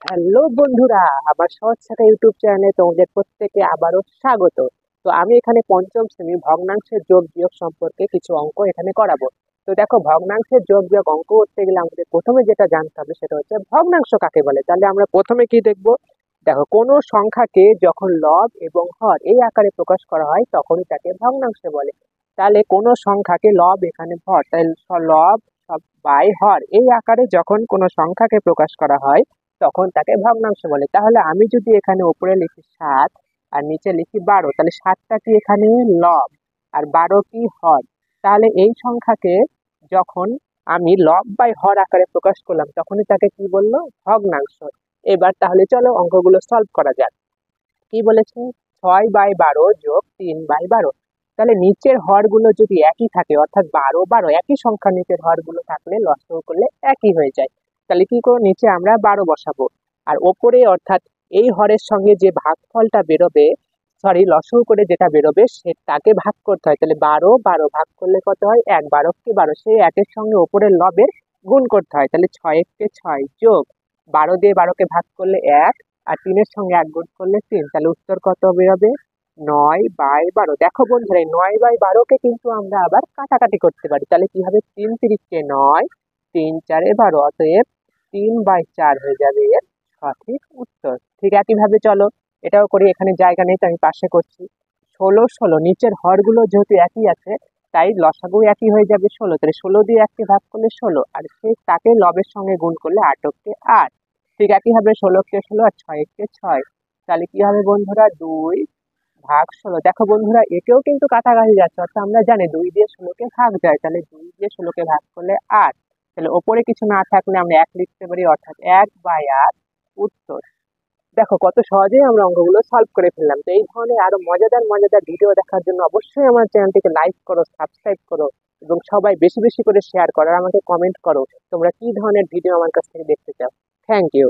Hello বন্ধুরা, আমার সহজ শাখা ইউটিউব চ্যানেলে তোমাদের প্রত্যেকে আবারও স্বাগত। তো আমি এখানে পঞ্চম শ্রেণী ভগ্নাংশের যোগ বিয়োগ সম্পর্কে কিছু অঙ্ক এখানে করাবো। তো দেখো, ভগ্নাংশের যোগ বিয়োগ অঙ্ক করতে গেলে আমাদের প্রথমে যেটা জানতে হবে সেটা হচ্ছে ভগ্নাংশ কাকে বলে। তাহলে আমরা প্রথমে কি দেখবো? দেখো, কোনো সংখ্যাকে যখন লব এবং হর এই আকারে প্রকাশ করা হয় তখনই তাকে ভগ্নাংশ বলে। তাহলে কোনো সংখ্যাকে লব এখানে হর, তাহলে লব বাই হর এই আকারে যখন কোনো সংখ্যাকে প্রকাশ করা হয় তখন তাকে ভগ্নাংশ বলে। তাহলে আমি যদি এখানে উপরে লিখি 7 আর নিচে লিখি 12, তাহলে 7টা কি এখানে লব আর 12 কি হর। তাহলে এই সংখ্যাকে যখন আমি লব বাই হর আকারে প্রকাশ করলাম তখনই তাকে কি বললো? ভগ্নাংশ। এবার তাহলে চলো অঙ্কগুলো সলভ করা যাক। কি বলেছে? 6/12 যোগ 3/12। তাহলে নিচের হরগুলো যদি একই থাকে, অর্থাৎ 12 12 একই সংখ্যা নিচের হরগুলো থাকলে লসাগু করলে একই হয়ে যায়। তাহলে কি করে? নিচে আমরা 12 বসাবো আর ওপরে অর্থাৎ এই হরের সঙ্গে যে ভাগফলটা বেরোবে, সরি লসাগু করে যেটা বেরোবে সেটাকে ভাগ করতে হয়। তাহলে 12 12 ভাগ করলে কত হয়? 1, 12 কে 12, সেই একের সঙ্গে ওপরের লবের গুণ করতে হয়। তাহলে 6 কে 6 যোগ 12 দিয়ে 12কে ভাগ করলে 1 আর 3-এর সঙ্গে 1 গুণ করলে 3। তাহলে উত্তর কত বেরোবে? 9/12। দেখো বন্ধুরা, এই 9/12কে কিন্তু আমরা আবার কাটাকাটি করতে পারি। তাহলে কি হবে? 3 3-কে 9, 3 4-12, অতএব 3/4 হয়ে যাবে এর সঠিক উত্তর। ঠিক একইভাবে চলো এটাও করি। এখানে জায়গা নেই তো আমি পাশে করছি। 16 16 নিচের হরগুলো যেহেতু একই আছে তাই লসাগু একই হয়ে যাবে 16। তাহলে 16 দিয়ে 1কে ভাগ করলে 16 আর সেই তাকে লবের সঙ্গে গুণ করলে 8 8। ঠিক একইভাবে 16কে 16 আর 6 6। তাহলে কি হবে বন্ধুরা? 2/16। দেখো বন্ধুরা, একেও কিন্তু কাছাকাছি যাচ্ছে, অর্থাৎ আমরা জানি 2 দিয়ে 16কে ভাগ যায়। তাহলে 2 দিয়ে 16কে ভাগ করলে 8। তাহলে ওপরে কিছু না থাকলে আমরা 1 লিখতে পারি, অর্থাৎ 1/8 উত্তর। দেখো কত সহজেই আমরা অঙ্কগুলো সলভ করে ফেললাম। তো এই ধরনের আরো মজাদার মজাদার ভিডিও দেখার জন্য অবশ্যই আমার চ্যানেলটিকে লাইক করো, সাবস্ক্রাইব করো এবং সবাই বেশি বেশি করে শেয়ার করো আর আমাকে কমেন্ট করো তোমরা কি ধরনের ভিডিও আমার কাছ থেকে দেখতে চাও। Thank you.